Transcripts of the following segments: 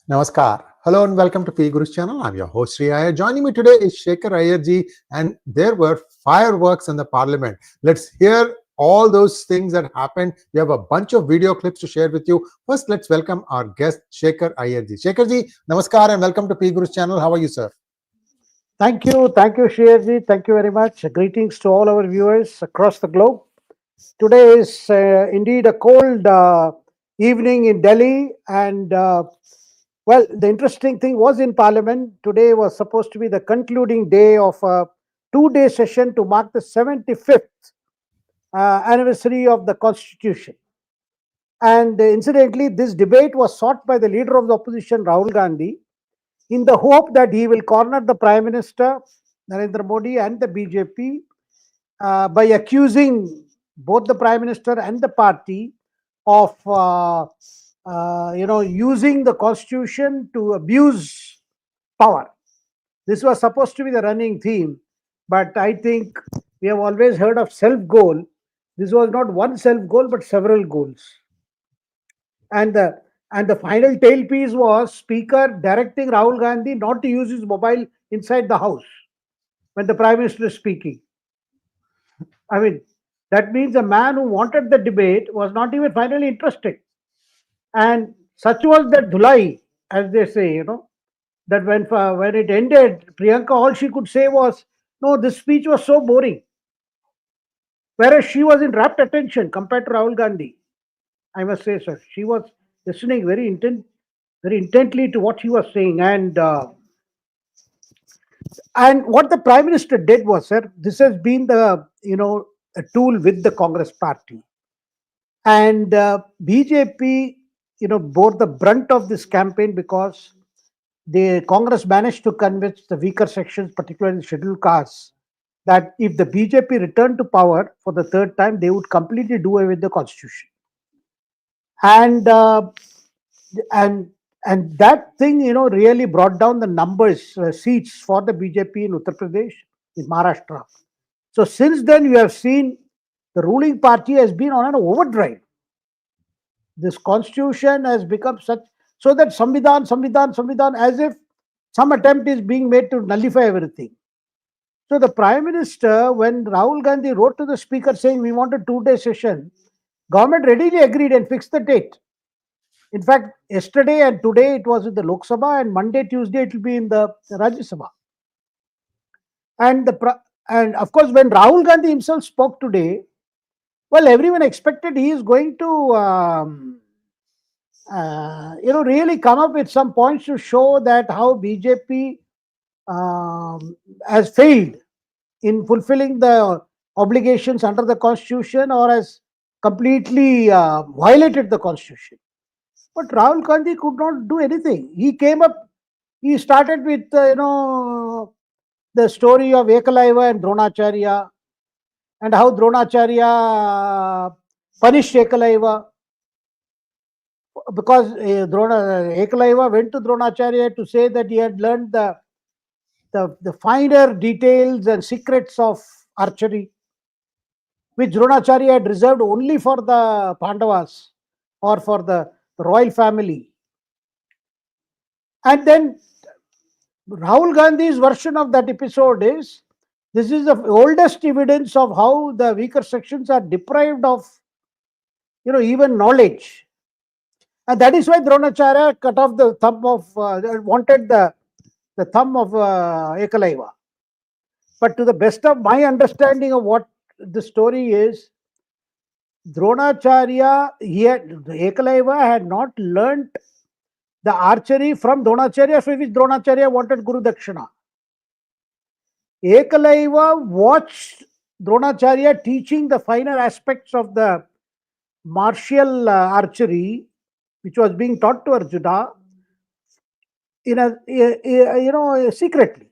Namaskar. Hello and welcome to PGurus channel. I'm your host Sree Iyer. Joining me today is Shekhar Iyer and there were fireworks in the parliament. Let's hear all those things that happened. We have a bunch of video clips to share with you. First, let's welcome our guest Shekhar Iyer. Shekhar namaskar and welcome to PGurus channel. How are you, sir? Thank you, Sree. Thank you very much. Greetings to all our viewers across the globe. Today is indeed a cold evening in Delhi, and well, the interesting thing was in Parliament. Today was supposed to be the concluding day of a two-day session to mark the 75th anniversary of the Constitution. And incidentally, this debate was sought by the leader of the opposition, Rahul Gandhi, in the hope that he will corner the Prime Minister, Narendra Modi, and the BJP by accusing both the Prime Minister and the party of using the Constitution to abuse power. This was supposed to be the running theme, but I think we have always heard of self-goal. This was not one self-goal, but several goals. And the final tailpiece was Speaker directing Rahul Gandhi not to use his mobile inside the house when the Prime Minister is speaking. I mean, that means a man who wanted the debate was not even finally interested. And such was that dhulai, as they say, that when it ended, Priyanka, all she could say was, no, this speech was so boring. Whereas she was in rapt attention compared to Rahul Gandhi. I must say, sir, she was listening very intently to what he was saying. And what the Prime Minister did was, sir, this has been the, a tool with the Congress party. And BJP, bore the brunt of this campaign because the Congress managed to convince the weaker sections, particularly scheduled castes, that if the BJP returned to power for the third time, they would completely do away with the Constitution. And that thing, really brought down the numbers, seats for the BJP in Uttar Pradesh, in Maharashtra. So since then, you have seen the ruling party has been on an overdrive. This Constitution has become such, so that Samvidhan, as if some attempt is being made to nullify everything. So the Prime Minister, when Rahul Gandhi wrote to the Speaker saying we want a two-day session, government readily agreed and fixed the date. In fact, yesterday and today it was in the Lok Sabha, and Monday, Tuesday it will be in the Rajya Sabha. And of course, when Rahul Gandhi himself spoke today, well, everyone expected he is going to, really come up with some points to show that how BJP has failed in fulfilling the obligations under the Constitution or has completely violated the Constitution. But Rahul Gandhi could not do anything. He came up, he started with, the story of Ekalavya and Dronacharya, and how Dronacharya punished Ekalavya, because Ekalavya went to Dronacharya to say that he had learned the finer details and secrets of archery, which Dronacharya had reserved only for the Pandavas or for the royal family. And then Rahul Gandhi's version of that episode is, this is the oldest evidence of how the weaker sections are deprived of, even knowledge. And that is why Dronacharya cut off the thumb of, wanted the thumb of Ekalavya. But to the best of my understanding of what the story is, Dronacharya, Ekalavya had not learnt the archery from Dronacharya, for which Dronacharya wanted Guru Dakshina. Ekalavya watched Dronacharya teaching the finer aspects of the martial archery, which was being taught to Arjuna secretly.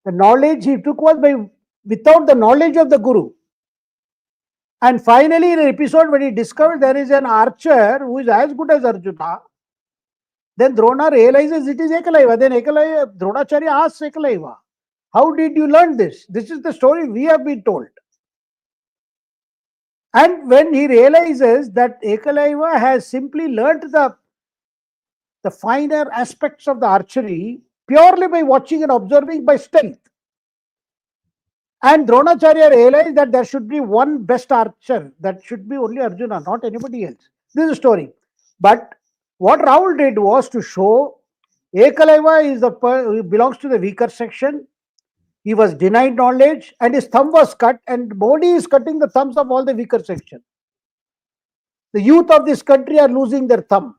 The knowledge he took was without the knowledge of the Guru. And finally, in an episode when he discovered there is an archer who is as good as Arjuna, then Drona realizes it is Ekalavya. Then Dronacharya asks Ekalavya, how did you learn this? This is the story we have been told. And when he realizes that Ekalavya has simply learnt the the finer aspects of the archery purely by watching and observing by stealth. And Dronacharya realized that there should be one best archer, that should be only Arjuna, not anybody else. This is a story. But what Rahul did was to show Ekalavya belongs to the weaker section. He was denied knowledge and his thumb was cut, and Modi is cutting the thumbs of all the weaker section. The youth of this country are losing their thumb.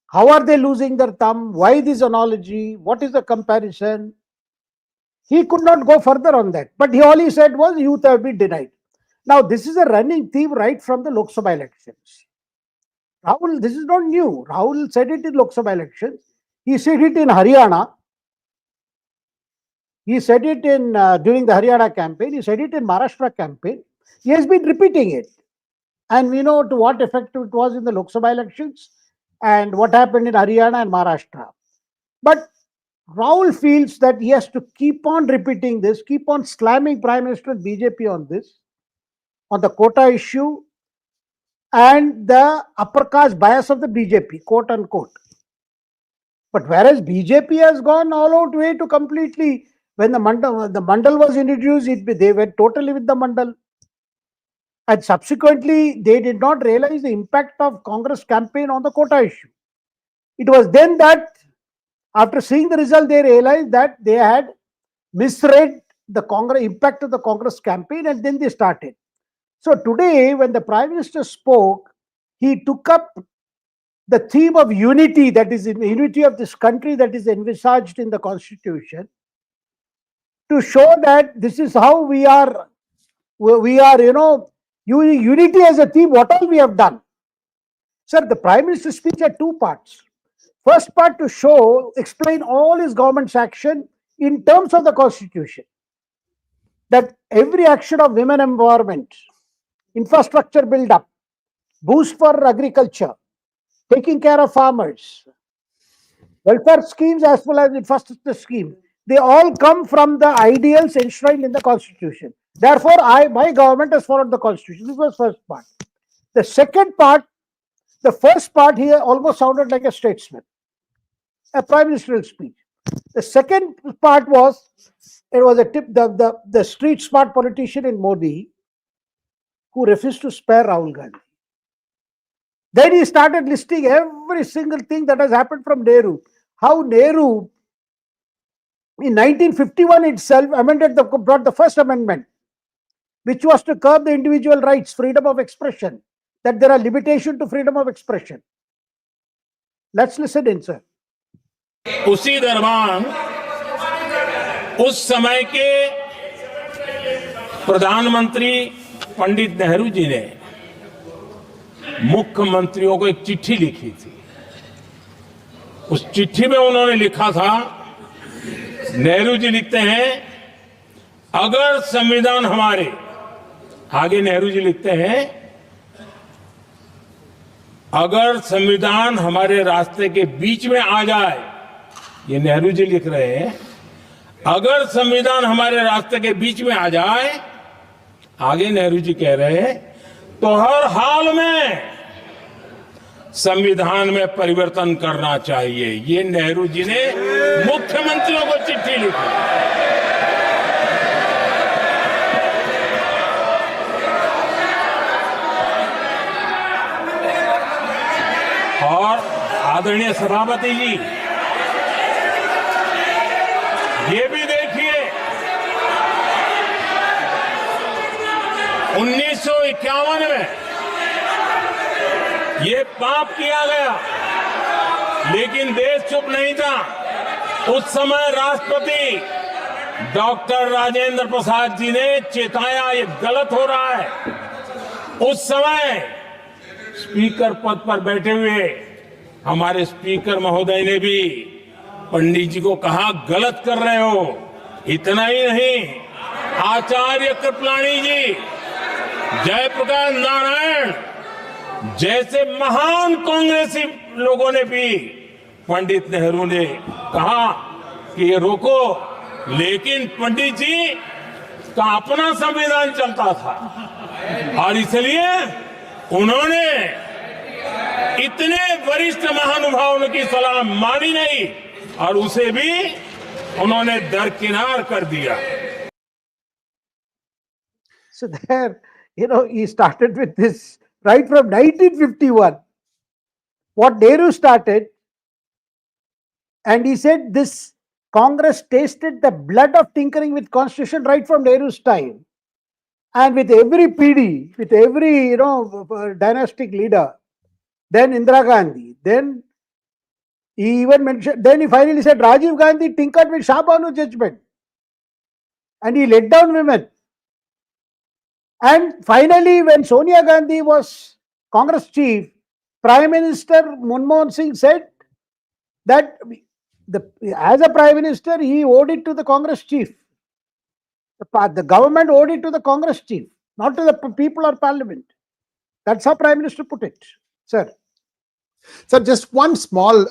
How are they losing their thumb? Why this analogy? What is the comparison? He could not go further on that. But all he said was youth have been denied. Now, this is a running theme right from the Lok Sabha elections. Rahul, this is not new. Rahul said it in Lok Sabha elections. He said it in Haryana. He said it in during the Haryana campaign. He said it in Maharashtra campaign. He has been repeating it. And we know to what effect it was in the Lok Sabha elections and what happened in Haryana and Maharashtra. But Rahul feels that he has to keep on repeating this, keep on slamming Prime Minister and BJP on this, on the quota issue and the upper caste bias of the BJP, quote unquote. But whereas BJP has gone all out way to completely, when the Mandal was introduced, they went totally with the Mandal. And subsequently, they did not realize the impact of Congress campaign on the quota issue. It was then that after seeing the result, they realized that they had misread the Congress impact of the Congress campaign, and then they started. So today, when the Prime Minister spoke, he took up the theme of unity, that is in unity of this country that is envisaged in the Constitution, to show that this is how we are, unity as a theme, what all we have done. Sir, the Prime Minister's speech had two parts. First part to explain all his government's action in terms of the Constitution. That every action of women empowerment, infrastructure build-up, boost for agriculture, taking care of farmers, welfare schemes as well as infrastructure schemes, they all come from the ideals enshrined in the Constitution. Therefore, my government has followed the Constitution. This was first part. The second part, the first part here almost sounded like a statesman, a prime ministerial speech. The second part was, it was the street smart politician in Modi who refused to spare Rahul Gandhi. Then he started listing every single thing that has happened from Nehru. How Nehru, in 1951 itself, brought the first amendment, which was to curb the individual rights, freedom of expression, that there are limitations to freedom of expression. Let's listen in, sir. उसी दरमियान उस समय के प्रधानमंत्री पंडित नेहरू जी ने मुख्यमंत्रियों को एक चिट्ठी लिखी थी। उस चिट्ठी में उन्होंने लिखा था, नेहरू जी लिखते हैं, अगर संविधान हमारे, आगे नेहरू जी लिखते हैं, अगर संविधान हमारे रास्ते के बीच में आ जाए, ये नेहरू जी लिख रहे हैं, अगर संविधान हमारे रास्ते के बीच में आ जाए, आगे नेहरू जी कह रहे हैं, तो हर हाल में संविधान में परिवर्तन करना चाहिए। ये नेहरू जी ने मुख्यमंत्रियों को चिट्ठी लिखी। और आदरणीय सभापति जी, ये भी देखिए, 1951 में ये पाप किया गया, लेकिन देश चुप नहीं था। उस समय राष्ट्रपति डॉक्टर राजेंद्र प्रसाद जी ने चेताया, ये गलत हो रहा है। उस समय स्पीकर पद पर बैठे हुए हमारे स्पीकर महोदय ने भी पंडित जी को कहा, गलत कर रहे हो। इतना ही नहीं, आचार्य कृपलानी जी, जयप्रकाश नारायण जैसे महान कांग्रेसी लोगों ने भी पंडित नेहरू ने कहा कि ये रोको, लेकिन पंडित जी का अपना संविधान चलता था और इसलिए उन्होंने इतने वरिष्ठ महानुभावों की सलाह मानी नहीं और उसे भी उन्होंने दरकिनार कर दिया। So there, he started with this right from 1951. What Nehru started, and he said this Congress tasted the blood of tinkering with Constitution right from Nehru's time. And with every PD, with every, dynastic leader, then Indira Gandhi, then he even mentioned, then he finally said Rajiv Gandhi tinkered with Shah Banu's judgment. And he let down women. And finally, when Sonia Gandhi was Congress chief, Prime Minister Manmohan Singh said that as a Prime Minister, he owed it to the Congress chief. The government owed it to the Congress chief, not to the people or parliament. That's how Prime Minister put it, sir. Sir, just one small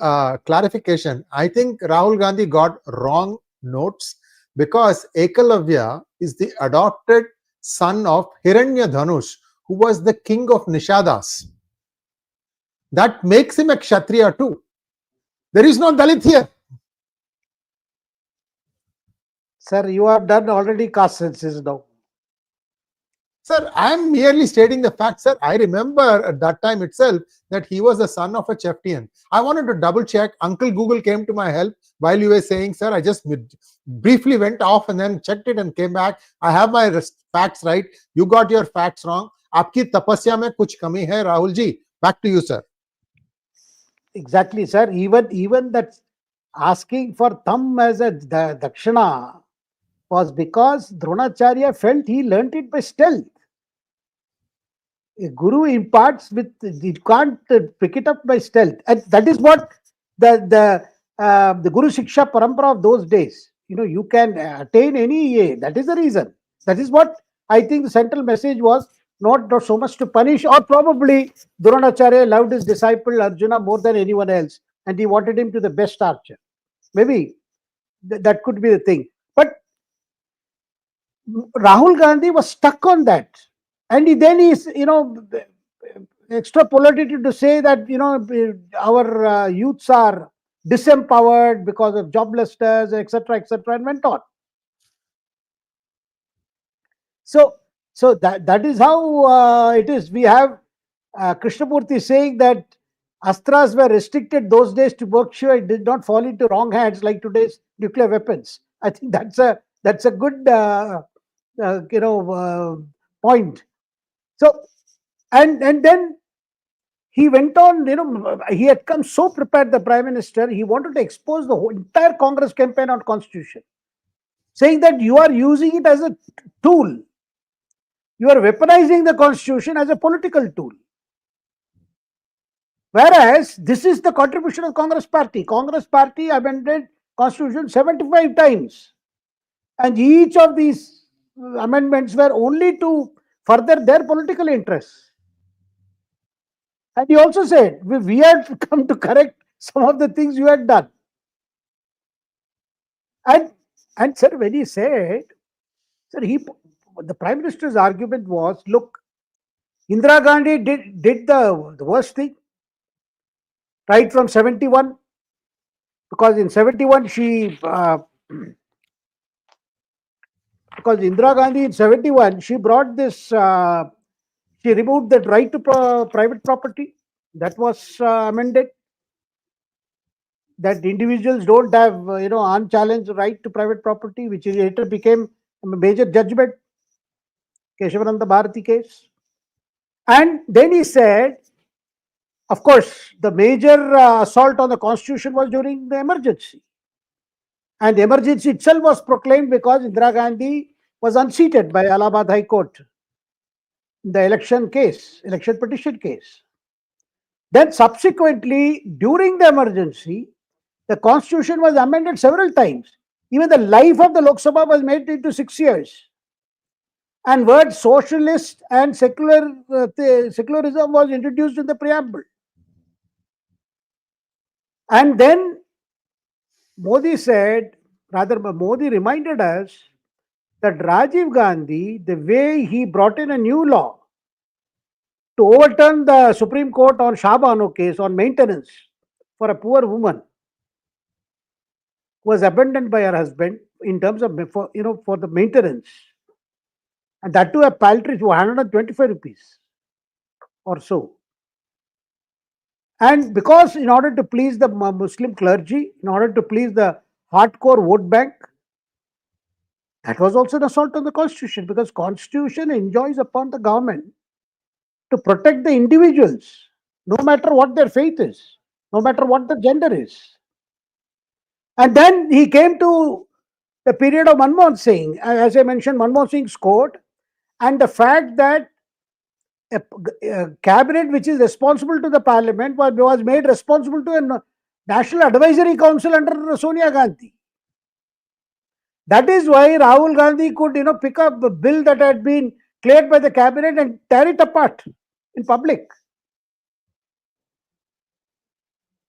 clarification. I think Rahul Gandhi got wrong notes because Ekalavya is the adopted son of Hiranyadhanush, who was the king of Nishadas. That makes him a Kshatriya too. There is no Dalit here. Sir, you have done already caste census now. Sir, I am merely stating the fact, sir. I remember at that time itself that he was the son of a chieftain. I wanted to double check. Uncle Google came to my help while you were saying, sir. I just briefly went off and then checked it and came back. I have my facts right. You got your facts wrong. आपकी तपस्या में कुछ कमी है, Rahul ji. Back to you, sir. Exactly, sir. Even that asking for thumb as a dakshina was because Dronacharya felt he learnt it by stealth. A guru imparts with, you can't pick it up by stealth, and that is what the Guru Shiksha Parampara of those days. You can attain any. That is the reason. That is what I think the central message was. Not so much to punish, or probably Dronacharya loved his disciple Arjuna more than anyone else, and he wanted him to the best archer. Maybe that could be the thing. But Rahul Gandhi was stuck on that, and then he's extrapolated to say that our youths are disempowered because of joblessness, etc., and went on. So that is how it is. We have Krishnamurti saying that astras were restricted those days to work sure it did not fall into wrong hands like today's nuclear weapons. I think that's a good point. So and then he went on. He had come so prepared. The Prime Minister, he wanted to expose the whole entire Congress campaign on Constitution, saying that you are using it as a tool. You are weaponizing the Constitution as a political tool. Whereas this is the contribution of Congress Party. Congress Party amended Constitution 75 times. And each of these amendments were only to further their political interests. And he also said, we had come to correct some of the things you had done. And sir, when he said, sir, the Prime Minister's argument was, look, Indira Gandhi did the worst thing right from 71, because in 71 because Indira Gandhi in 71 she brought this, she removed that right to private property. That was amended, that individuals don't have unchallenged right to private property, which later became a major judgment, Keshavananda Bharati case. And then he said, of course, the major assault on the Constitution was during the emergency. And the emergency itself was proclaimed because Indira Gandhi was unseated by Allahabad High Court in the election petition case. Then subsequently, during the emergency, the Constitution was amended several times. Even the life of the Lok Sabha was made into 6 years. And word socialist and secularism was introduced in the preamble. And then Modi reminded us that Rajiv Gandhi, the way he brought in a new law to overturn the Supreme Court on 𝗤𝗏𝗏 case on maintenance for a poor woman who was abandoned by her husband in terms of for the maintenance, and that too a paltry 125 rupees or so. And because in order to please the Muslim clergy, in order to please the hardcore vote bank, that was also an assault on the Constitution, because Constitution enjoins upon the government to protect the individuals, no matter what their faith is, no matter what the gender is. And then he came to the period of Manmohan Singh. As I mentioned, Manmohan Singh scored, and the fact that a cabinet which is responsible to the parliament was made responsible to a National Advisory Council under Sonia Gandhi. That is why Rahul Gandhi could pick up a bill that had been cleared by the cabinet and tear it apart in public.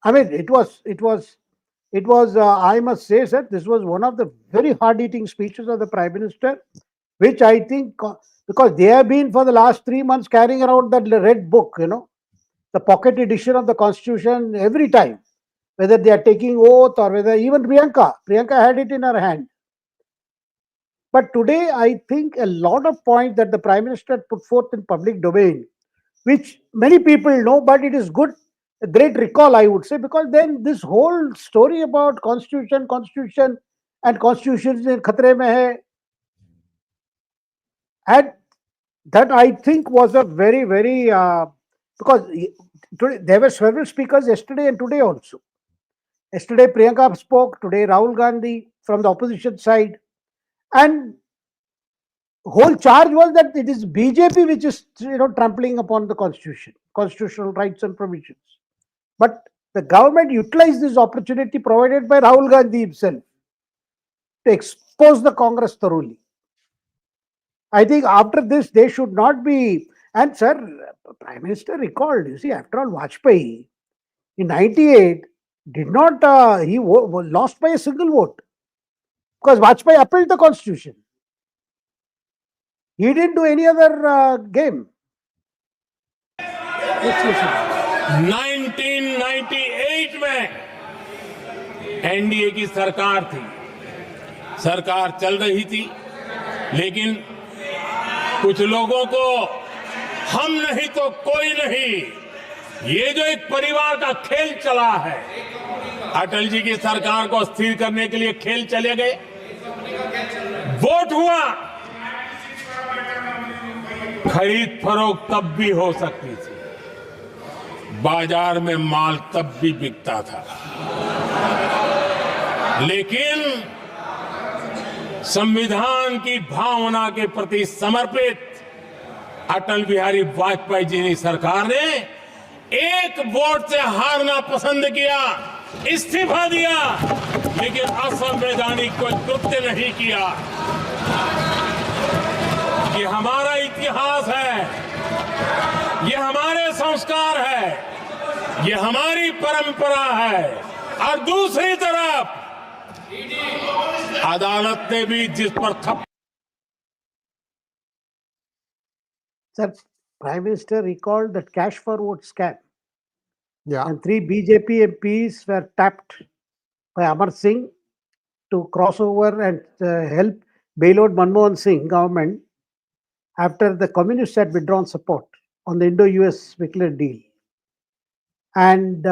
I mean, it was I must say, sir, this was one of the very hard-hitting speeches of the Prime Minister, which I think, because they have been for the last 3 months carrying around that red book, the pocket edition of the Constitution every time, whether they are taking oath or whether even Priyanka had it in her hand. But today, I think a lot of points that the Prime Minister put forth in public domain, which many people know, but it is good, a great recall, I would say, because then this whole story about Constitution and Constitution khatre mein hai, and that I think was a very, very, because today, there were several speakers yesterday and today also. Yesterday Priyanka spoke, today Rahul Gandhi from the opposition side, and whole charge was that it is BJP which is trampling upon the Constitution, constitutional rights and provisions. But the government utilized this opportunity provided by Rahul Gandhi himself to expose the Congress thoroughly. I think after this, they should not be. And sir, Prime Minister recalled, you see, after all, Vajpayee in 98 did not, he lost by a single vote, because Vajpayee upheld the Constitution. He didn't do any other game. 1998 में NDA की सरकार थी, सरकार चल रही थी, लेकिन कुछ लोगों को हम नहीं तो कोई नहीं, ये जो एक परिवार का खेल चला है, अटल जी की सरकार को स्थिर करने के लिए खेल चले गए, वोट हुआ, खरीद फरोख्त तब भी हो सकती थी, बाजार में माल तब भी बिकता था, लेकिन संविधान की भावना के प्रति समर्पित अटल बिहारी वाजपेयी जी की सरकार ने एक वोट से हारना पसंद किया, इस्तीफा दिया, लेकिन असंवैधानिक कोई कृत्य नहीं किया। ये हमारा इतिहास है, ये हमारे संस्कार है, ये हमारी परंपरा है, और दूसरी तरफ अदालत ने भी जिस पर Sir, Prime Minister recalled that cash for vote scam. Yeah. And 3 BJP MPs were tapped by Amar Singh to cross over and help bail out Manmohan Singh government after the communists had withdrawn support on the Indo-US nuclear deal. And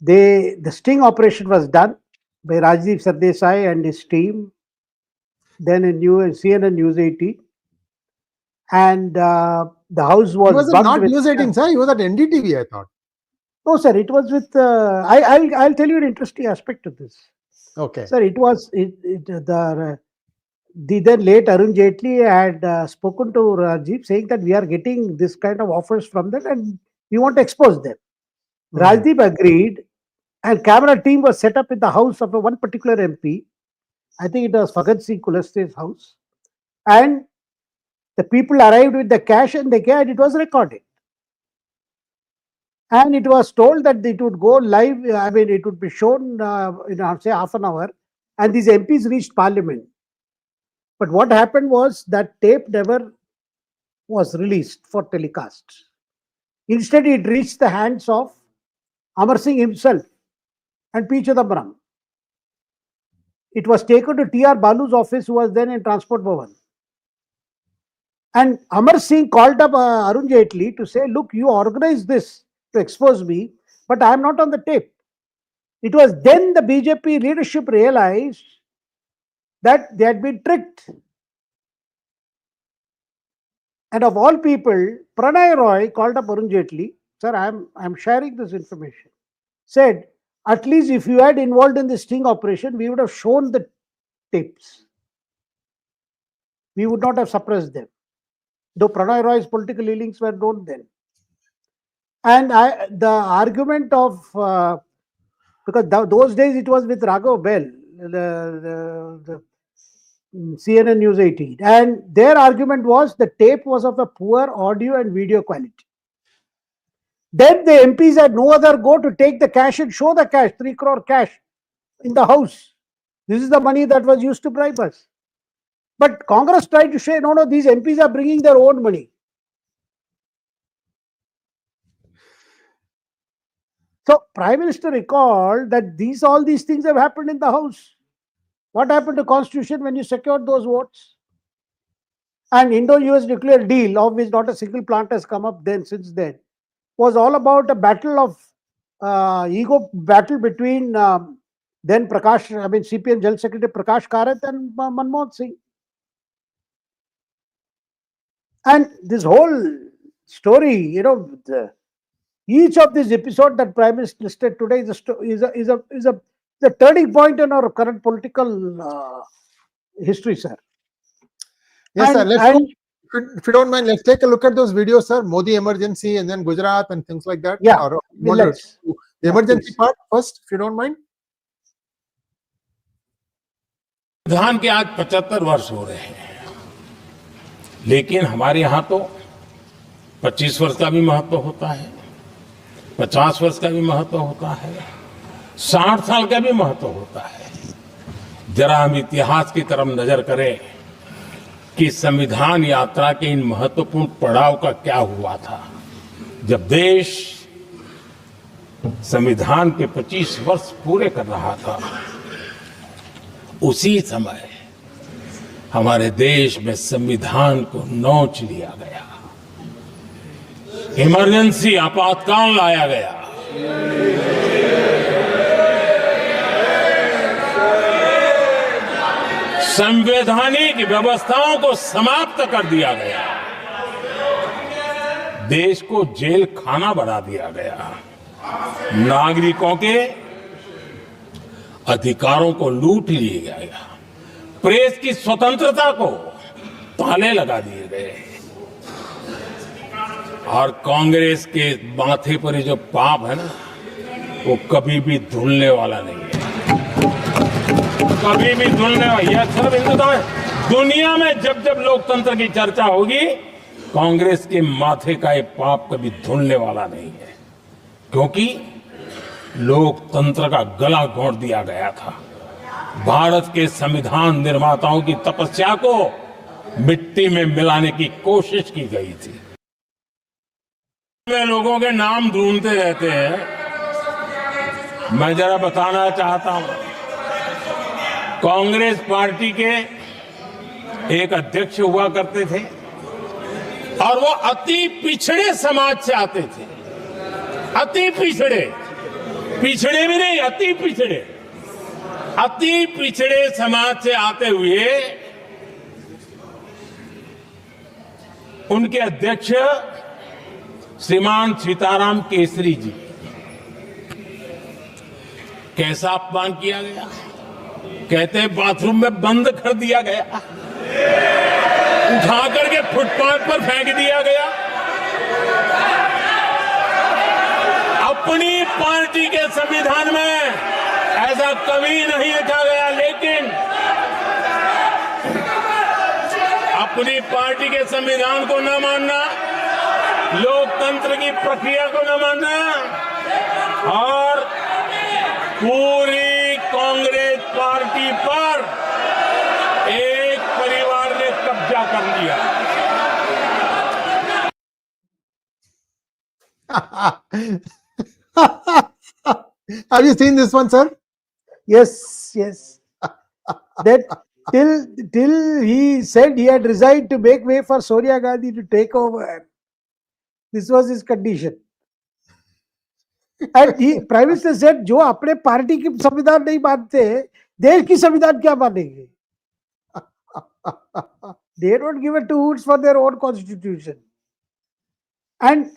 the sting operation was done by Rajdeep Sardesai and his team, then in CNN News 18. And the house was. He was not News 18, sir. He was at NDTV, I thought. No, sir. It was with. I'll tell you an interesting aspect of this. Okay. Sir, it was the then late Arun Jaitley had spoken to Rajdeep saying that we are getting this kind of offers from them and we want to expose them. Rajdeep agreed, and camera team was set up in the house of one particular MP. I think it was 𝗥𝗙𝗙𝗄𝗏 Kuleste's house, and the people arrived with the cash and it was recorded. And it was told that it would go live, I mean, it would be shown in, say, half an hour, and these MPs reached Parliament. But what happened was that tape never was released for telecast. Instead, it reached the hands of Amar Singh himself and P. Chidambaram. It was taken to T.R. Balu's office, who was then in Transport Bhavan. And Amar Singh called up Arun Jaitley to say, look, you organized this to expose me, but I am not on the tape. It was then the BJP leadership realized that they had been tricked. And of all people, Pranay Roy called up Arun Jaitley. Sir, I'm sharing this information. Said, at least if you had involved in this sting operation, we would have shown the tapes. We would not have suppressed them. Though Pranay Roy's political leanings were known then. And the argument of, because those days it was with Raghav Bell, the CNN News 18. And their argument was the tape was of a poor audio and video quality. Then the MPs had no other go to take the cash and show the cash, 3 crore cash in the house. This is the money that was used to bribe us. But Congress tried to say, no, these MPs are bringing their own money. So Prime Minister recalled that all these things have happened in the House. What happened to Constitution when you secured those votes? And Indo-US nuclear deal, of which not a single plant has come up since then, was all about a battle of ego battle between then CPM General Secretary Prakash Karath and Manmohan Singh. And this whole story, each of these episodes that Prime Minister listed today is a turning point in our current political history, sir. Yes, sir. If you don't mind, let's take a look at those videos, sir. Modi emergency and then Gujarat and things like that. Yeah, the emergency part first, if you don't mind. संविधान के आज 75 वर्ष हो रहे हैं, लेकिन हमारे यहाँ तो 25 वर्ष का भी महत्व होता है, 50 वर्ष का भी महत्व होता है, 60 साल का भी महत्व होता है। जरा हम इतिहास की तरफ नजर करें कि संविधान यात्रा के इन महत्वपूर्ण पड़ाव का क्या हुआ था। जब देश संविधान के 25 वर्ष पूरे कर रहा था, उसी समय हमारे देश में संविधान को नोच लिया गया, इमरजेंसी आपातकाल लाया गया। संवैधानिक व्यवस्थाओं को समाप्त कर दिया गया, देश को जेल खाना बना दिया गया, नागरिकों के अधिकारों को लूट लिया गया, प्रेस की स्वतंत्रता को ताले लगा दिए गए, और कांग्रेस के माथे पर जो पाप है ना, वो कभी भी धुलने वाला नहीं है, कभी भी धुलने वाला। यह सिर्फ हिंदुस्तान है, दुनिया में जब जब लोकतंत्र की चर्चा होगी, कांग्रेस के माथे का ये पाप कभी धुलने वाला नहीं है, क्योंकि लोकतंत्र का गला घोंट दिया गया था। भारत के संविधान निर्माताओं की तपस्या को मिट्टी में मिलाने की कोशिश की गई थी। लोगों के नाम ढूंढते रहते हैं, मैं जरा बताना चाहता हूं, कांग्रेस पार्टी के एक अध्यक्ष हुआ करते थे और वो अति पिछड़े समाज से आते थे, अति पिछड़े, पिछड़े भी नहीं, अति पिछड़े, अति पिछड़े समाज से आते हुए उनके अध्यक्ष श्रीमान सीताराम केसरी जी, कैसा अपमान किया गया, कहते हैं बाथरूम में बंद कर दिया गया, उठा करके फुटपाथ पर फेंक दिया गया। अपनी पार्टी के संविधान में ऐसा कभी नहीं लिखा गया, लेकिन अपनी पार्टी के संविधान को न मानना, लोकतंत्र की प्रक्रिया को न मानना और पूरी कांग्रेस पार्टी पर एक परिवार ने कब्जा कर लिया। Have you seen this one, sir? Yes, yes. That till he said he had resigned to make way for Sonia Gandhi to take over. This was his condition. And he, Prime Minister said, जो अपने party की संविधान नहीं मानते, देश की संविधान क्या मानेंगे? They don't give a two hoots for their own constitution. And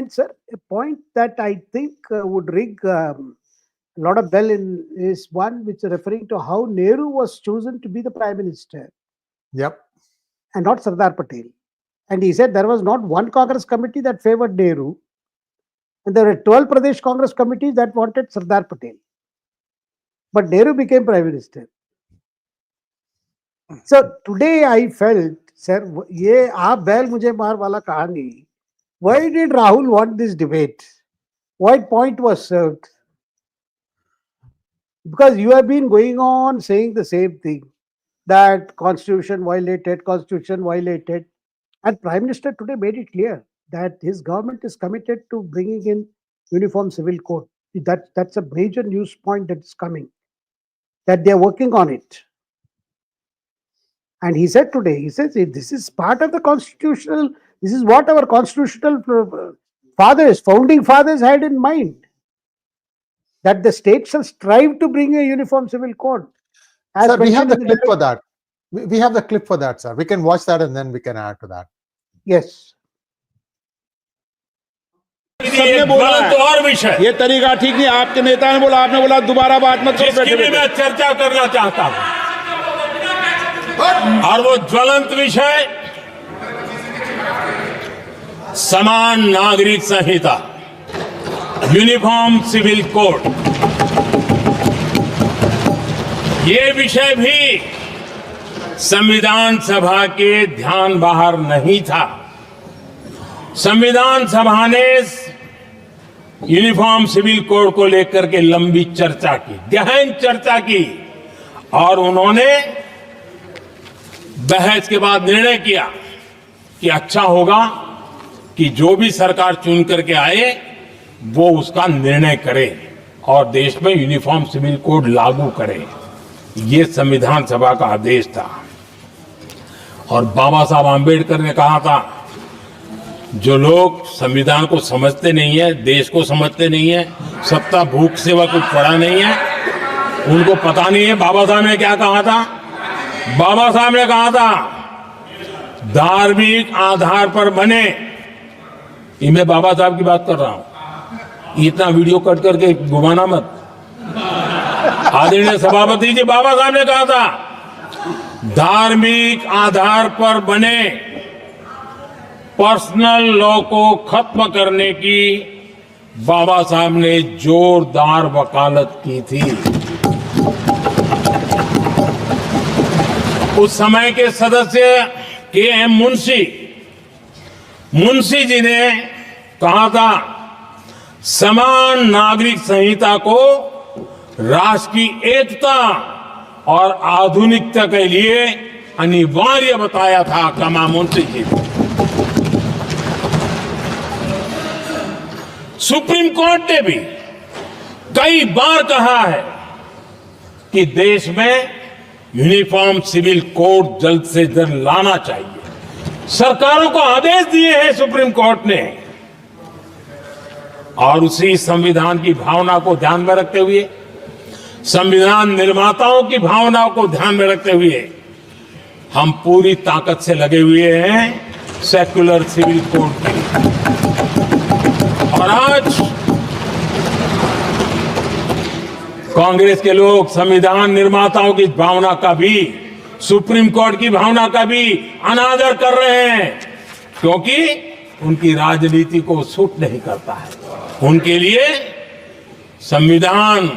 sir, a point that I think would ring a lot of bell in is one which is referring to how Nehru was chosen to be the Prime Minister. Yep. And not Sardar Patel. And he said there was not one Congress committee that favored Nehru. And there were 12 Pradesh Congress committees that wanted Sardar Patel. But Nehru became Prime Minister. So today I felt, sir, ye aap bail mujhe maar wala kahani. Why did Rahul want this debate? What point was served? Because you have been going on saying the same thing, that Constitution violated. And Prime Minister today made it clear that his government is committed to bringing in Uniform Civil Code. That's a major news point that's coming, that they are working on it. And he said today, he says, this is part of the constitutional, this is what our constitutional founding fathers had in mind, that the state shall strive to bring a uniform civil code. Sir, we have the clip for that. We have the clip for that, sir. We can watch that and then we can add to that. Yes. सबने बोला तो और विषय, ये तरीका ठीक नहीं। आपके नेता ने बोला, आपने बोला दोबारा बात मत करो। जिसकी भी मैं चर्चा करना चाहता हूं, और वो ज्वलंत विषय समान नागरिक संहिता, यूनिफॉर्म सिविल कोड। ये विषय भी संविधान सभा के ध्यान बाहर नहीं था। संविधान सभा ने यूनिफॉर्म सिविल कोड को लेकर के लंबी चर्चा की, गहन चर्चा की, और उन्होंने बहस के बाद निर्णय किया कि अच्छा होगा कि जो भी सरकार चुन करके आए वो उसका निर्णय करे और देश में यूनिफॉर्म सिविल कोड लागू करे। ये संविधान सभा का आदेश था। और बाबा साहब आंबेडकर ने कहा था, जो लोग संविधान को समझते नहीं है, देश को समझते नहीं है, सत्ता भूख सेवा कुछ पड़ा नहीं है, उनको पता नहीं है बाबा साहब ने क्या कहा था। बाबा साहब ने कहा था, धार्मिक आधार पर बने, ये मैं बाबा साहब की बात कर रहा हूं, इतना वीडियो कट करके घुमाना मत। आदरणीय सभापति जी, बाबा साहब ने कहा था, धार्मिक आधार पर बने पर्सनल लॉ को खत्म करने की बाबा साहब ने जोरदार वकालत की थी। उस समय के सदस्य के.एम. मुंशी जी ने कहा था, समान नागरिक संहिता को राष्ट्र की एकता और आधुनिकता के लिए अनिवार्य बताया था। कमा मुंशी जी, सुप्रीम कोर्ट ने भी कई बार कहा है कि देश में यूनिफॉर्म सिविल कोड जल्द से जल्द लाना चाहिए। सरकारों को आदेश दिए हैं सुप्रीम कोर्ट ने, और उसी संविधान की भावना को ध्यान में रखते हुए, संविधान निर्माताओं की भावनाओं को ध्यान में रखते हुए हम पूरी ताकत से लगे हुए हैं सेक्युलर सिविल कोड के। और आज कांग्रेस के लोग संविधान निर्माताओं की भावना का भी, सुप्रीम कोर्ट की भावना का भी अनादर कर रहे हैं, क्योंकि उनकी राजनीति को सूट नहीं करता है। उनके लिए संविधान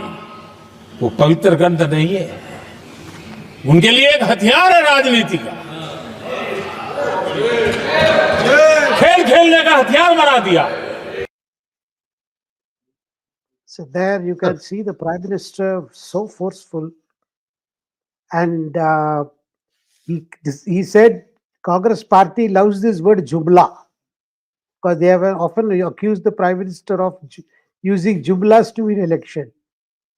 वो पवित्र ग्रंथ नहीं है, उनके लिए एक हथियार है राजनीति का, खेल खेलने का हथियार बना दिया। So there you can see the Prime Minister so forceful, and he said Congress party loves this word JUMLA. because they have often accused the Prime Minister of using jumlas to win election.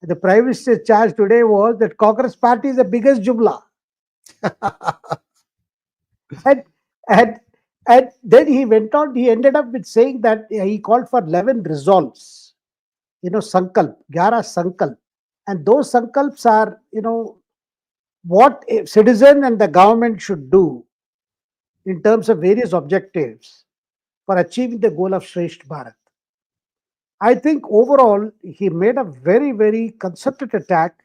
The Prime Minister's charge today was that Congress party is the biggest jumla. and then he went on, he ended up with saying that he called for 11 resolves, sankalp, 11 sankalp. And those sankalps are, what a citizen and the government should do in terms of various objectives for achieving the goal of Shresth Bharat. I think overall, he made a very, very concerted attack,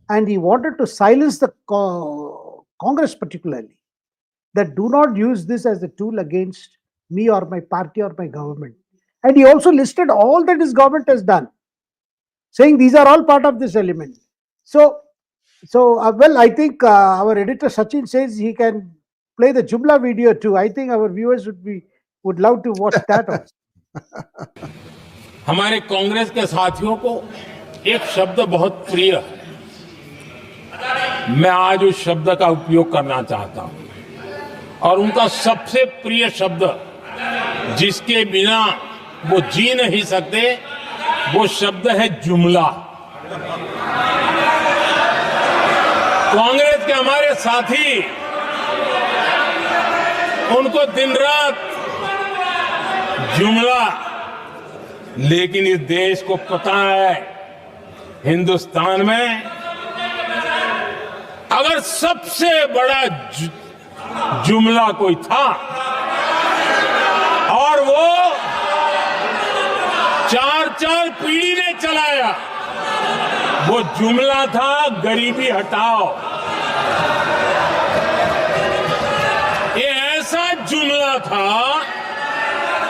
and he wanted to silence the Congress particularly, that do not use this as a tool against me or my party or my government. And he also listed all that his government has done, saying these are all part of this element. So well, I think our editor Sachin says he can play the Jumla video too. I think our viewers would love to watch that also. हमारे कांग्रेस के साथियों को एक शब्द बहुत प्रिय है, मैं आज उस शब्द का उपयोग करना चाहता हूं, और उनका सबसे प्रिय शब्द जिसके बिना वो जी नहीं सकते, वो शब्द है जुमला। कांग्रेस के हमारे साथी, उनको दिन रात जुमला, लेकिन इस देश को पता है, हिंदुस्तान में अगर सबसे बड़ा जुमला कोई था और वो 4 पीढ़ी ने चलाया, वो जुमला था गरीबी हटाओ। ये ऐसा जुमला था,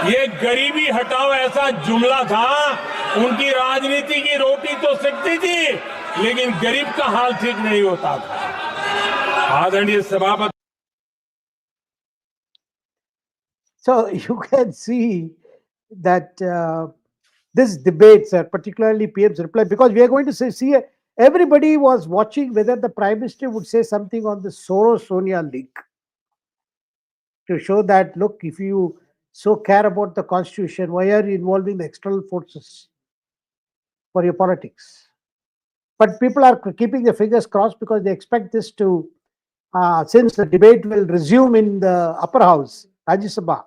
ये गरीबी हटाओ ऐसा जुमला था, उनकी राजनीति की रोटी तो सिकती थी, लेकिन गरीब का हाल ठीक नहीं होता था। आदरणीय सभापति। So you can see that this debates, particularly PM's reply, because we are going to see everybody was watching whether the Prime Minister would say something on the Soros-Sonia link to show that, look, if you so care about the Constitution, why are you involving the external forces for your politics? But people are keeping their fingers crossed because they expect this to, since the debate will resume in the upper house, Rajya Sabha,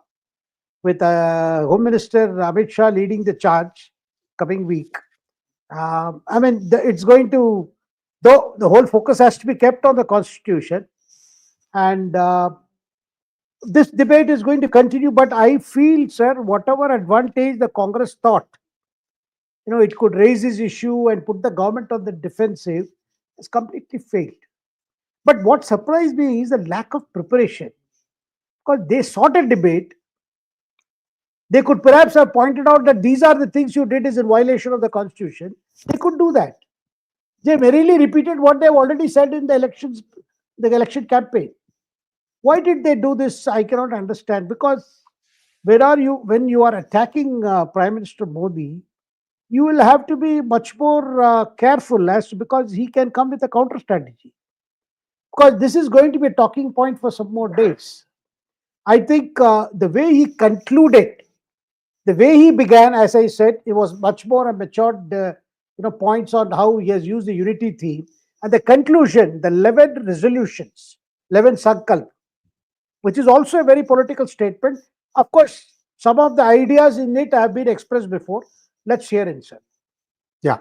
with Home Minister Amit Shah leading the charge coming week. I mean, it's going to, though the whole focus has to be kept on the Constitution, and this debate is going to continue, but I feel, sir, whatever advantage the Congress thought, it could raise this issue and put the government on the defensive, has completely failed. But what surprised me is the lack of preparation, because they sought a debate. They could perhaps have pointed out that these are the things you did is in violation of the Constitution. They could do that. They merely repeated what they've already said in the elections, the election campaign. Why did they do this? I cannot understand. Because when you are attacking Prime Minister Modi, you will have to be much more careful because he can come with a counter strategy. Because this is going to be a talking point for some more days. I think the way he concluded, the way he began, as I said, it was much more a matured points on how he has used the unity theme. And the conclusion, the 11 resolutions, 11 sankalp, which is also a very political statement. Of course, some of the ideas in it have been expressed before. Let's hear it, sir. Yeah.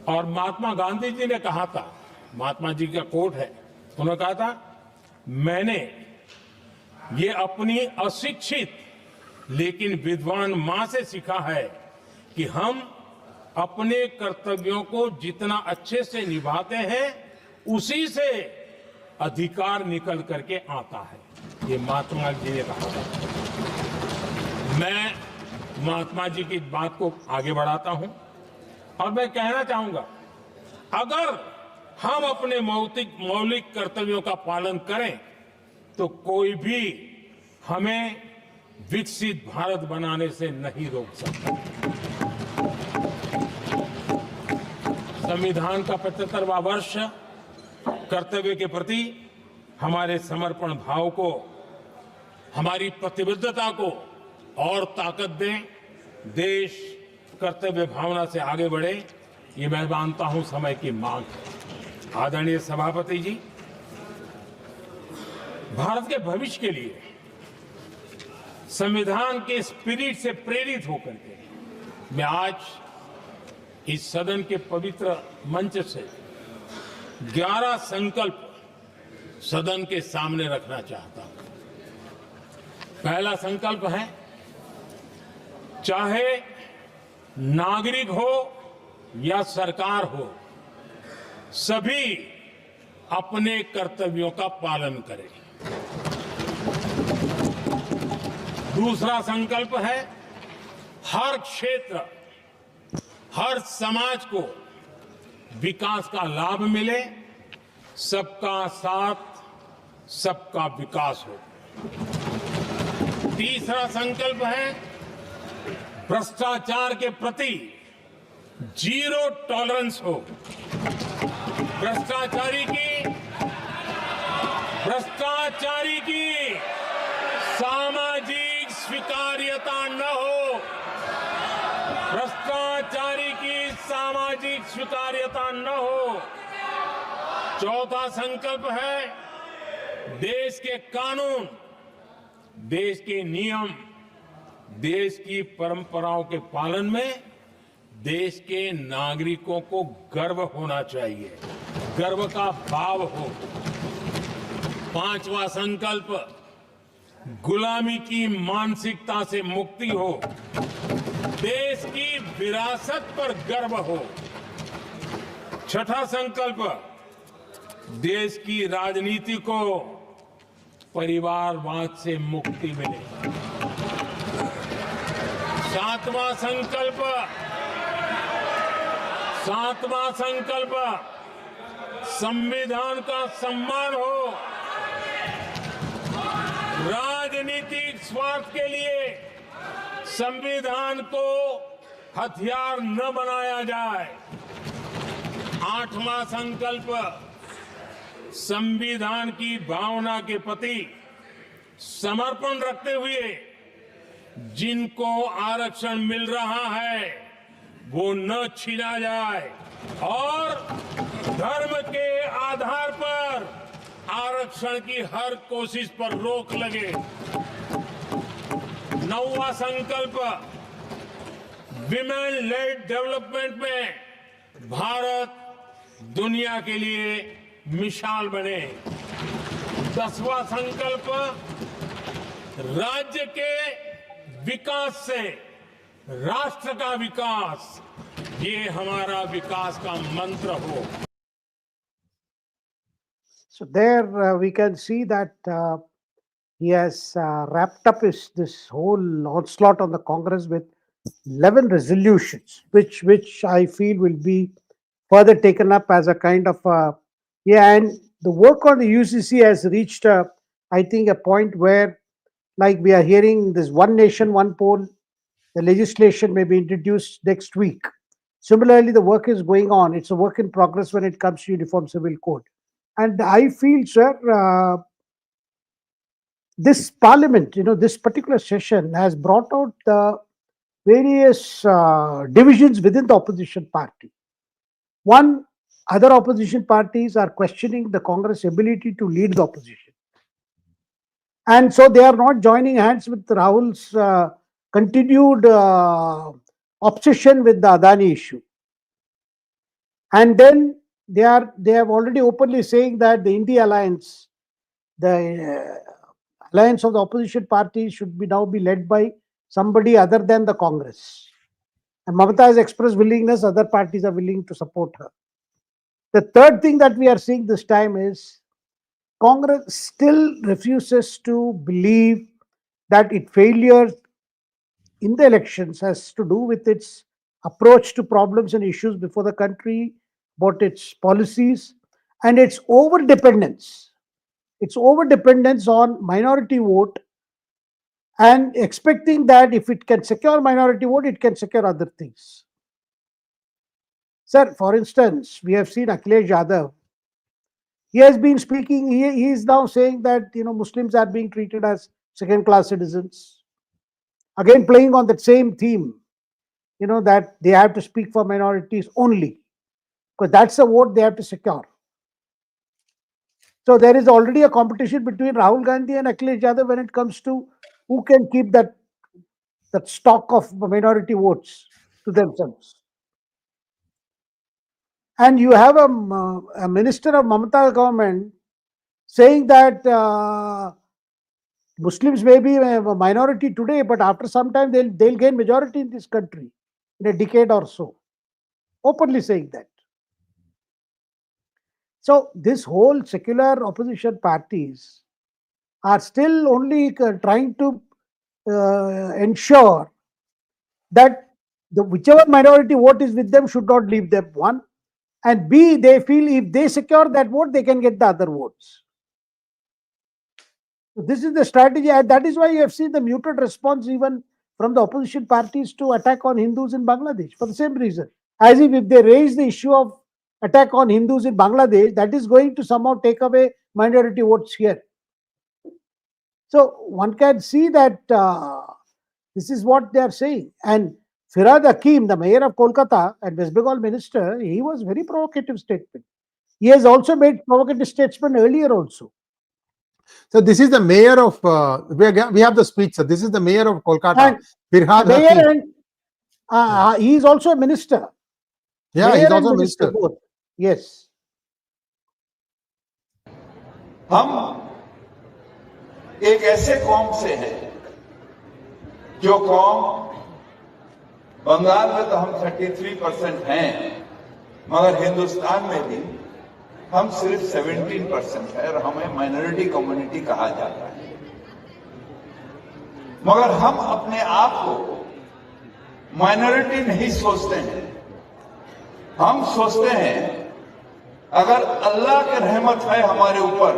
और महात्मा गांधी जी ने कहा था, महात्मा जी का coat है, उन्होंने कहा था, मैंने ये अपनी अशिक्षित लेकिन विद्वान मां से सीखा है कि हम अपने कर्तव्यों को जितना अच्छे से निभाते हैं, उसी से अधिकार निकल करके आता है। ये महात्मा जी ने कहा था। मैं महात्मा जी की बात को आगे बढ़ाता हूं और मैं कहना चाहूंगा, अगर हम अपने मौलिक कर्तव्यों का पालन करें तो कोई भी हमें विकसित भारत बनाने से नहीं रोक सकता। संविधान का 75वां वर्ष कर्तव्य के प्रति हमारे समर्पण भाव को हमारी प्रतिबद्धता को और ताकत दें, देश कर्तव्य भावना से आगे बढ़े, ये मैं मानता हूं समय की मांग है। आदरणीय सभापति जी, भारत के भविष्य के लिए संविधान के स्पिरिट से प्रेरित होकर के मैं आज इस सदन के पवित्र मंच से 11 संकल्प सदन के सामने रखना चाहता हूं। पहला संकल्प है, चाहे नागरिक हो या सरकार हो, सभी अपने कर्तव्यों का पालन करें। दूसरा संकल्प है, हर क्षेत्र, हर समाज को विकास का लाभ मिले, सबका साथ, सबका विकास हो। तीसरा संकल्प है, भ्रष्टाचार के प्रति जीरो टॉलरेंस हो। भ्रष्टाचारी की सामाजिक स्वीकार्यता न हो। भ्रष्टाचारी की सामाजिक स्वीकार्यता न हो। चौथा संकल्प है, देश के कानून, देश के नियम, देश की परंपराओं के पालन में देश के नागरिकों को गर्व होना चाहिए, गर्व का भाव हो। पांचवा संकल्प, गुलामी की मानसिकता से मुक्ति हो, देश की विरासत पर गर्व हो। छठा संकल्प, देश की राजनीति को परिवारवाद से मुक्ति मिले। सातवां संकल्प, संविधान का सम्मान हो। राजनीतिक स्वार्थ के लिए संविधान को हथियार न बनाया जाए। आठवां संकल्प, संविधान की भावना के प्रति समर्पण रखते हुए जिनको आरक्षण मिल रहा है वो न छीना जाए और धर्म के आधार पर आरक्षण की हर कोशिश पर रोक लगे। नौवां संकल्प, विमेन लेड डेवलपमेंट में भारत दुनिया के लिए मिसाल बने। 10वां संकल्प, राज्य के विकास से राष्ट्र का विकास, ये हमारा विकास का मंत्र हो। So there we can see that he has wrapped up this whole onslaught on the Congress with 11 resolutions, which I feel will be further taken up as a kind of and the work on the UCC has reached I think a point where, like we are hearing this one nation, one poll, the legislation may be introduced next week. Similarly, the work is going on. It's a work in progress when it comes to Uniform Civil Code. And I feel, sir, this parliament, this particular session has brought out the various divisions within the opposition party. One, other opposition parties are questioning the Congress ability to lead the opposition. And so they are not joining hands with Rahul's continued obsession with the Adani issue. And then they have already openly saying that the India alliance, the alliance of the opposition parties should now be led by somebody other than the Congress. And Mamata has expressed willingness, other parties are willing to support her. The third thing that we are seeing this time is Congress still refuses to believe that its failure in the elections has to do with its approach to problems and issues before the country, about its policies, and its over-dependence. Its over-dependence on minority vote and expecting that if it can secure minority vote, it can secure other things. Sir, for instance, we have seen 𝗥𝗙𝗙𝗪 Yadav. He has been speaking, he is now saying that Muslims are being treated as second-class citizens. Again, playing on that same theme, that they have to speak for minorities only, because that's the vote they have to secure. So there is already a competition between Rahul Gandhi and Akhilesh Yadav when it comes to who can keep that stock of minority votes to themselves. And you have a minister of Mamata government saying that Muslims may be a minority today, but after some time they'll gain majority in this country in a decade or so. Openly saying that. So this whole secular opposition parties are still only trying to ensure that whichever minority vote is with them should not leave them, one. And B, they feel if they secure that vote, they can get the other votes. So this is the strategy, and that is why you have seen the muted response even from the opposition parties to attack on Hindus in Bangladesh, for the same reason. As if they raise the issue of attack on Hindus in Bangladesh, that is going to somehow take away minority votes here. So one can see that this is what they are saying. And Firhad Hakim, the mayor of Kolkata and West Bengal minister, he was very provocative statement. He has also made provocative statement earlier also. So this is the mayor of, we have the speech, sir. This is the mayor of Kolkata, Firhad Hakim. And he is also a minister. Yeah, mayor he's also a minister. Both. Yes. हम एक ऐसे कौम से हैं जो कौम बंगाल में तो हम 33% हैं, मगर हिंदुस्तान में भी हम सिर्फ 17% है और हमें माइनॉरिटी कम्युनिटी कहा जाता है। मगर हम अपने आप को माइनॉरिटी नहीं सोचते हैं, हम सोचते हैं अगर अल्लाह की रहमत है हमारे ऊपर,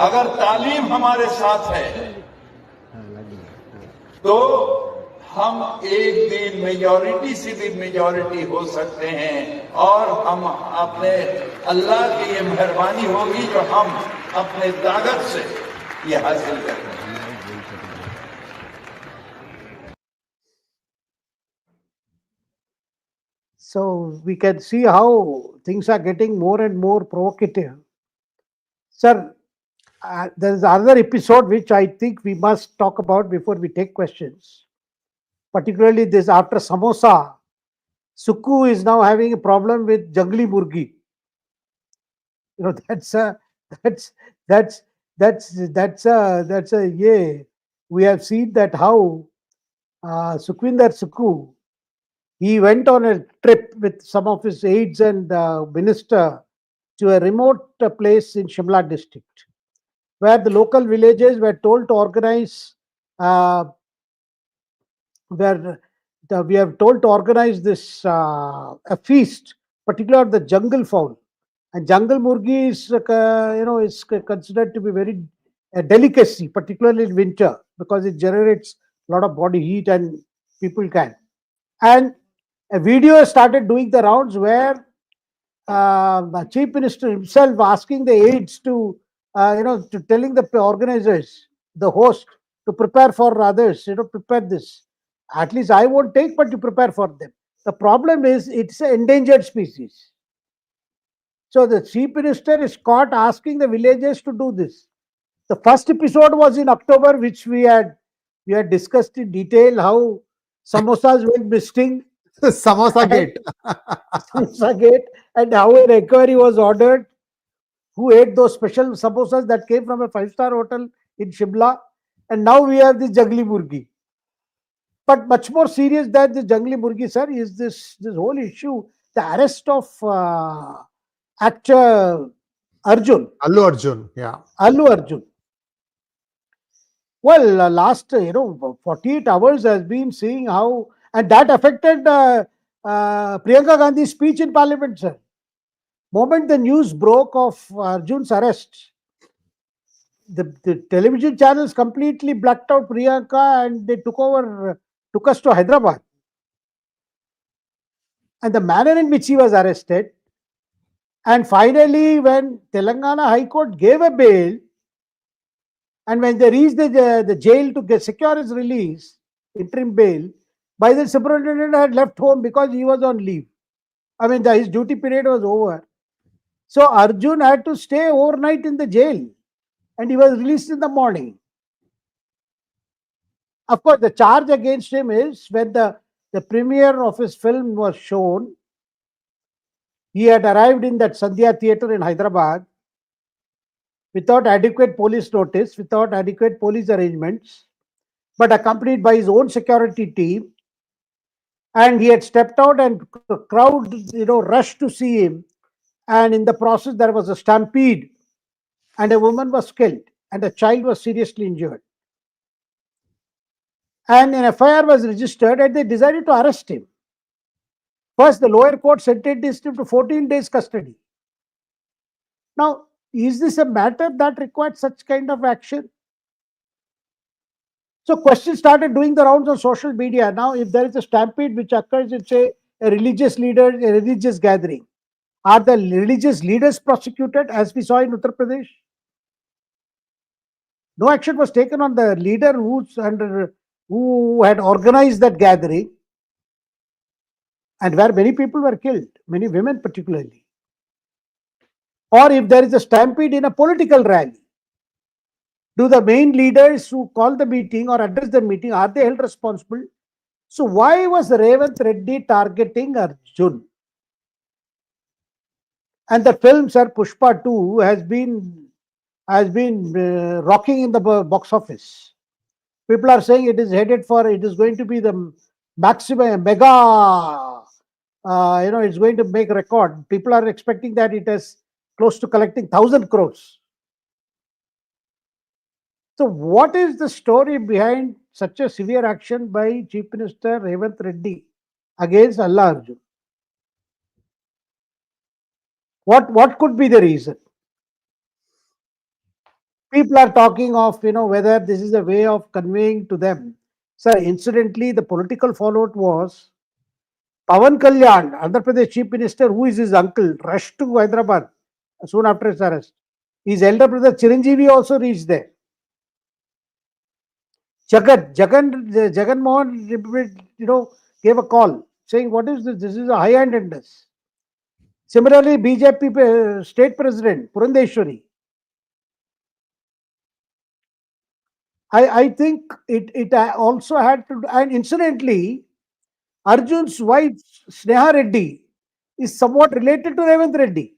अगर तालीम हमारे साथ है, तो हम एक दिन मेजॉरिटी से भी मेजॉरिटी हो सकते हैं और हम अपने अल्लाह की ये मेहरबानी होगी जो हम अपने ताकत से ये हासिल करते हैं। So we can see how things are getting more and more provocative. Sir, there is another episode which I think we must talk about before we take questions. Particularly this after samosa, Sukhu is now having a problem with Jungli Murgi. We have seen that how Sukhu, he went on a trip with some of his aides and minister to a remote place in Shimla district, where the local villagers were told to organize we have told to organize this a feast, particularly the jungle fowl. And jungle murgi is considered to be very a delicacy, particularly in winter, because it generates a lot of body heat and people can. And a video started doing the rounds where the chief minister himself asking the aides to telling the organizers, the host, to prepare for others, prepare this. At least I won't take, but you prepare for them. The problem is it's an endangered species. So the chief minister is caught asking the villagers to do this. The first episode was in October, which we had discussed in detail how samosas went missing. Samosa gate. Samosa gate, and how an inquiry was ordered. Who ate those special samosas that came from a 5-star hotel in Shimla? And now we have this Jungli Murgi. But much more serious than the Jungli Murgi, sir, is this whole issue, the arrest of actor Arjun. Allu Arjun, yeah. Allu Arjun. Well, last 48 hours has been seeing how, and that affected Priyanka Gandhi's speech in Parliament, sir. Moment the news broke of Arjun's arrest, the television channels completely blacked out Priyanka and they took us to Hyderabad. And the manner in which he was arrested, and finally when Telangana High Court gave a bail, And when they reached the jail to secure his release, interim bail, by then superintendent had left home because he was on leave. I mean, his duty period was over. So Arjun had to stay overnight in the jail and he was released in the morning. Of course, the charge against him is when the premiere of his film was shown, he had arrived in that Sandhya theatre in Hyderabad without adequate police notice, without adequate police arrangements, but accompanied by his own security team. And he had stepped out and the crowd, rushed to see him. And in the process, there was a stampede and a woman was killed and a child was seriously injured. And an FIR was registered and they decided to arrest him. First, the lower court sentenced him to 14 days custody. Now, is this a matter that required such kind of action? So questions started doing the rounds on social media. Now, if there is a stampede which occurs in, say, a religious gathering, are the religious leaders prosecuted as we saw in Uttar Pradesh? No action was taken on the leader who had organized that gathering and where many people were killed, many women particularly. Or if there is a stampede in a political rally, do the main leaders who call the meeting or address the meeting, are they held responsible? So why was Revant Reddy targeting Arjun? And the film, Sir, Pushpa 2 has been rocking in the box office. People are saying it is going to be the maximum, mega, it's going to make record. People are expecting that it is close to collecting 1,000 crores. So what is the story behind such a severe action by Chief Minister Revant Reddy against Allu Arjun? What could be the reason? People are talking of, whether this is a way of conveying to them. Sir, incidentally, the political fallout was Pawan Kalyan, Andhra Pradesh Chief Minister, who is his uncle, rushed to Hyderabad soon after his arrest. His elder brother Chiranjeevi also reached there. Jagan Mohan, gave a call saying, what is this? This is a high-handedness. Similarly, BJP state president, Purandeshwari. I think it also had to, and incidentally, Arjun's wife, Sneha Reddy, is somewhat related to Revant Reddy.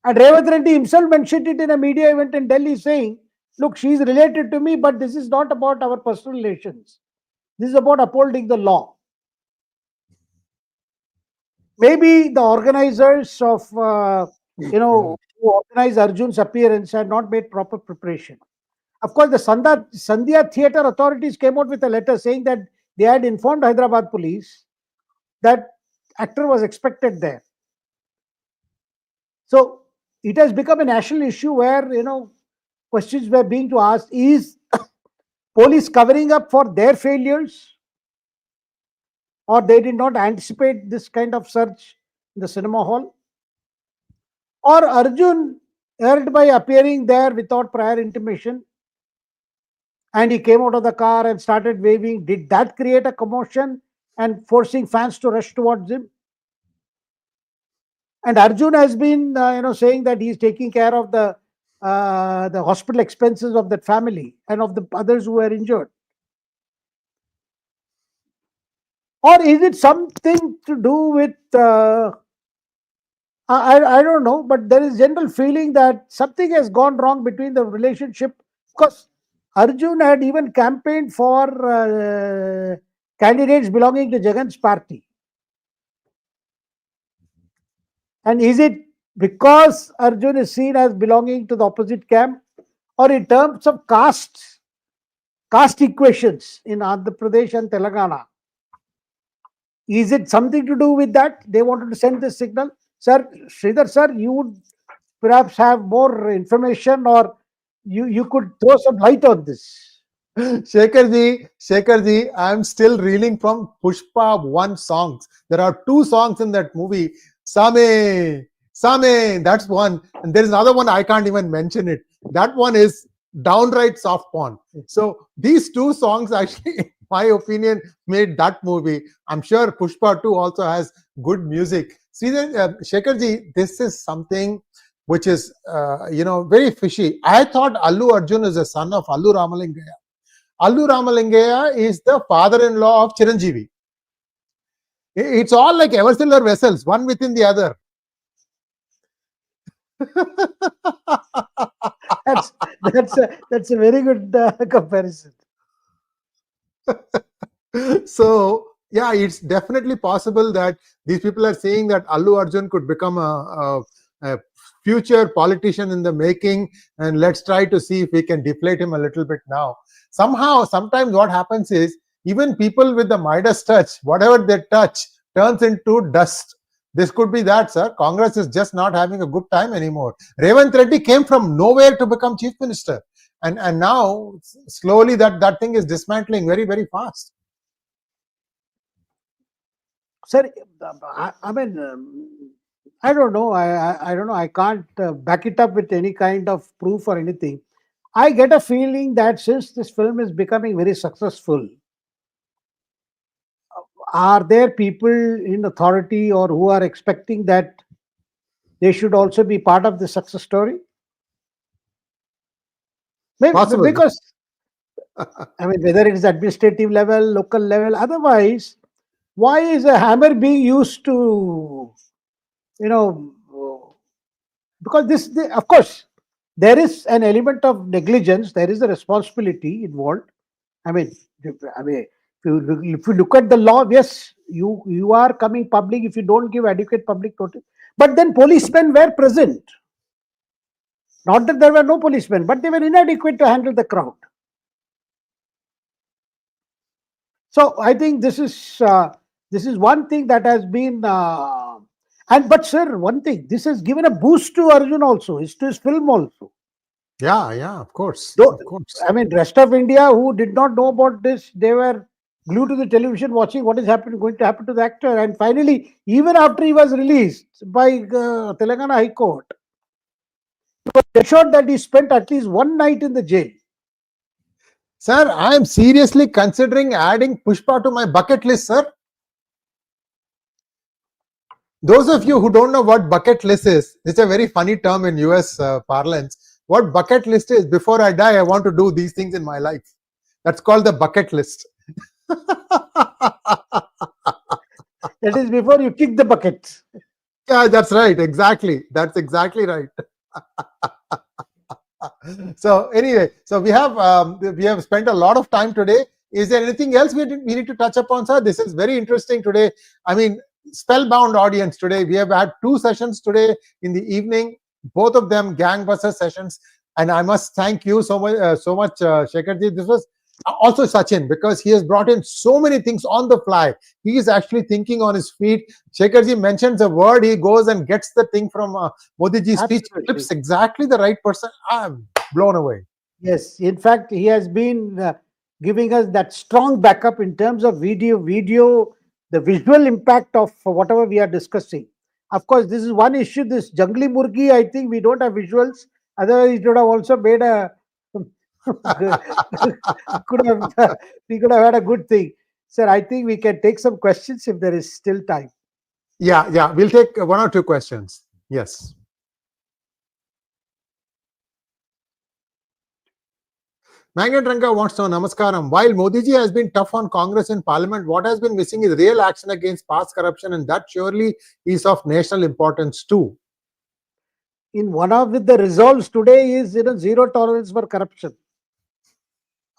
And Revant Reddy himself mentioned it in a media event in Delhi saying, look, she is related to me, but this is not about our personal relations. This is about upholding the law. Maybe the organizers of, who organized Arjun's appearance had not made proper preparation. Of course, the Sandhya theatre authorities came out with a letter saying that they had informed Hyderabad police that actor was expected there. So it has become a national issue where, questions were being to ask, is police covering up for their failures? Or they did not anticipate this kind of surge in the cinema hall? Or Arjun erred by appearing there without prior intimation and he came out of the car and started waving? Did that create a commotion and forcing fans to rush towards him? And Arjun has been, saying that he is taking care of the hospital expenses of that family and of the others who were injured. Or is it something to do with, I don't know, but there is general feeling that something has gone wrong between the relationship, because Arjun had even campaigned for candidates belonging to Jagan's party. And is it because Arjun is seen as belonging to the opposite camp, or in terms of caste equations in Andhra Pradesh and Telangana? Is it something to do with that? They wanted to send this signal. Sir, Sridhar sir, you would perhaps have more information, or you could throw some light on this. Shekhar, I'm still reeling from Pushpa 1 songs. There are 2 songs in that movie. Same, that's one. And there is another one, I can't even mention it. That one is downright soft porn. So these two songs actually, in my opinion, made that movie. I'm sure Pushpa 2 also has good music. See, Shekharji, this is something which is, very fishy. I thought Allu Arjun is the son of Allu Ramalingaya. Allu Ramalingaya is the father-in-law of Chiranjeevi. It's all like ever-silver vessels, one within the other. That's a very good comparison. So yeah, it's definitely possible that these people are saying that Allu Arjun could become a future politician in the making, and let's try to see if we can deflate him a little bit now. Sometimes what happens is, even people with the Midas touch, whatever they touch turns into dust. This could be that, sir. Congress is just not having a good time anymore. Revanth Reddy came from nowhere to become chief minister, and now slowly that thing is dismantling very, very fast. Sir, I mean, I don't know. I don't know. I can't back it up with any kind of proof or anything. I get a feeling that since this film is becoming very successful, are there people in authority or who are expecting that they should also be part of the success story? Maybe, Possibly. because I mean, whether it is administrative level, local level, otherwise, why is a hammer being used to, because of course, there is an element of negligence, there is a responsibility involved. I mean, if you look at the law, yes, you are coming public if you don't give adequate public notice. But then policemen were present. Not that there were no policemen, but they were inadequate to handle the crowd. So I think this is one thing that has been, but sir, one thing, this has given a boost to Arjun also, to his film also. Yeah, of course. Though, of course. I mean, rest of India who did not know about this, they were glued to the television watching what is going to happen to the actor. And finally, even after he was released by Telangana High Court, he was assured that he spent at least one night in the jail. Sir, I am seriously considering adding Pushpa to my bucket list, sir. Those of you who don't know what bucket list is, it's a very funny term in US parlance. What bucket list is, before I die, I want to do these things in my life. That's called the bucket list. That is before you kick the bucket. Yeah, that's right. Exactly. That's exactly right. So anyway, so we have spent a lot of time today. Is there anything else we need to touch upon, sir? This is very interesting today. I mean, spellbound audience today. We have had 2 sessions today in the evening, both of them gangbuster sessions, and I must thank you so much, Shekharji. This was also Sachin, because he has brought in so many things on the fly. He is actually thinking on his feet. Shekharji mentions a word, he goes and gets the thing from Modiji's speech, clips exactly the right person. I'm blown away. Yes, in fact, he has been giving us that strong backup in terms of video, the visual impact of whatever we are discussing. Of course, this is one issue. This Jungli Murgi, I think we don't have visuals. Otherwise, it would have also made a we could have had a good thing. Sir, I think we can take some questions if there is still time. Yeah, we'll take 1 or 2 questions. Yes. Magnet Ranga wants to know, Namaskaram. While Modiji has been tough on Congress in Parliament, what has been missing is real action against past corruption, and that surely is of national importance too. In one of the resolves today is zero tolerance for corruption.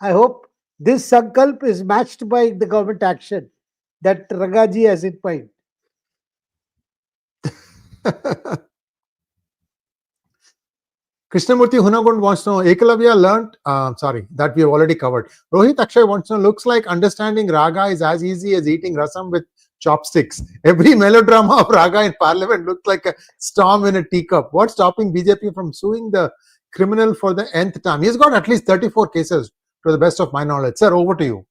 I hope this sankalp is matched by the government action that RaGa ji has in mind. Krishnamurti Hunagund wants to know, Ekalavya learnt, that we have already covered. Rohit Akshay wants to know, looks like understanding RaGa is as easy as eating rasam with chopsticks. Every melodrama of RaGa in Parliament looks like a storm in a teacup. What's stopping BJP from suing the criminal for the nth time? He's got at least 34 cases, to the best of my knowledge. Sir, over to you.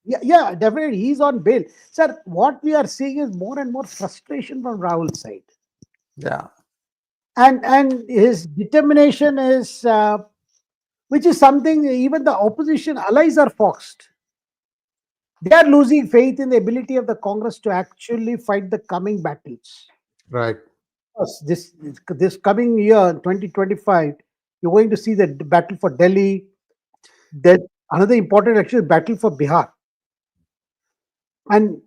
Yeah, definitely. He's on bail. Sir, what we are seeing is more and more frustration from Rahul's side. Yeah. And his determination is which is something even the opposition allies are foxed. They are losing faith in the ability of the Congress to actually fight the coming battles. Right. This coming year, 2025, you're going to see the battle for Delhi. Then another important election is battle for Bihar. And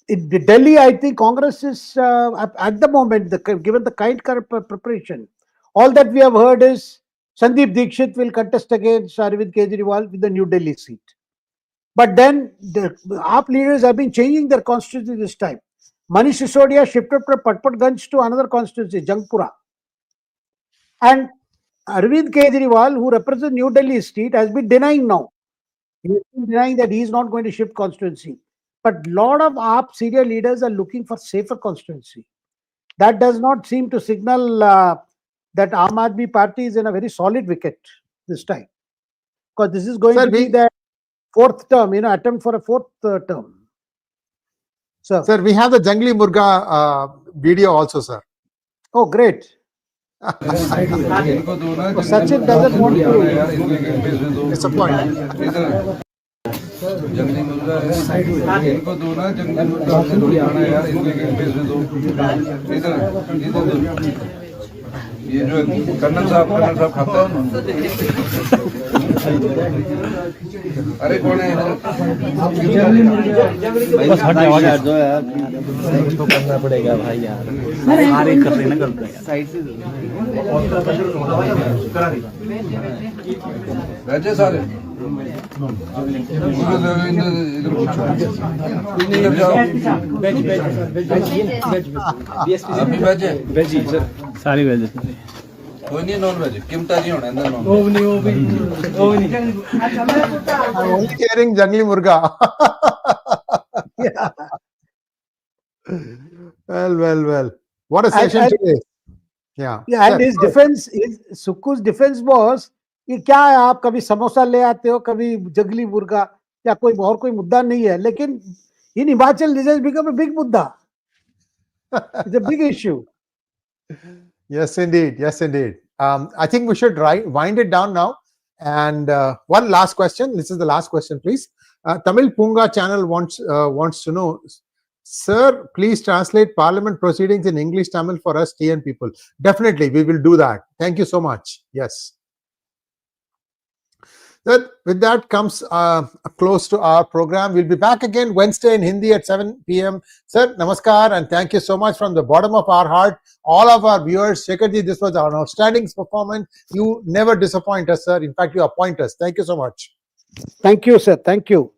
in Delhi, I think Congress is at the moment, given the kind preparation, all that we have heard is 𝗪𝗓𝗍𝗍 Dikshit will contest against Arvind Kejriwal with the New Delhi seat. But then the AAP leaders have been changing their constituency this time. Manish Sisodia shifted from Patparganj to another constituency, Jangpura. And Arvind Kejriwal, who represents New Delhi seat, has been denying now. He has been denying that he is not going to shift constituency. But a lot of AAP senior leaders are looking for safer constituency. That does not seem to signal that Aam Aadmi Party is in a very solid wicket this time. Because this is going to be the fourth term, attempt for a fourth term. Sir, we have the Jungli Murga video also, sir. Oh, great. Sachin doesn't want to disappoint. जंगली मुर्गा है इनको दो ना जंगली मुर्गा से दो खाना यार इनके भेज दो इधर इधर दो ये जो कर्नल साहब खाते हैं अरे कौन है बस हट जाओ यार जो यार तो करना पड़ेगा भाई यार सारे कर रहे ना गलत साइड से वैसे सारे इधर जाओ अभी वेज सर सारी वेज कोई नहीं नॉन वेज किमटा जी होना अंदर non I'm only hearing Jungli Murga. Yeah. Well. What a session today. Yeah. And his defense, Sukhu's defense was, ये क्या है, आप कभी समोसा ले आते हो, कभी जंगली मुर्गा, या कोई और कोई मुद्दा नहीं है, लेकिन in Himachal this has become a big mudda. It's a big issue. Yes, indeed. I think we should wind it down now. And one last question. This is the last question, please. Tamil Punga channel wants to know, sir, please translate Parliament proceedings in English Tamil for us TN people. Definitely, we will do that. Thank you so much. Yes. With that comes a close to our program. We'll be back again Wednesday in Hindi at 7 p.m. Sir, namaskar, and thank you so much from the bottom of our heart. All of our viewers, Shekhar ji, this was an outstanding performance. You never disappoint us, sir. In fact, you appoint us. Thank you so much. Thank you, sir. Thank you.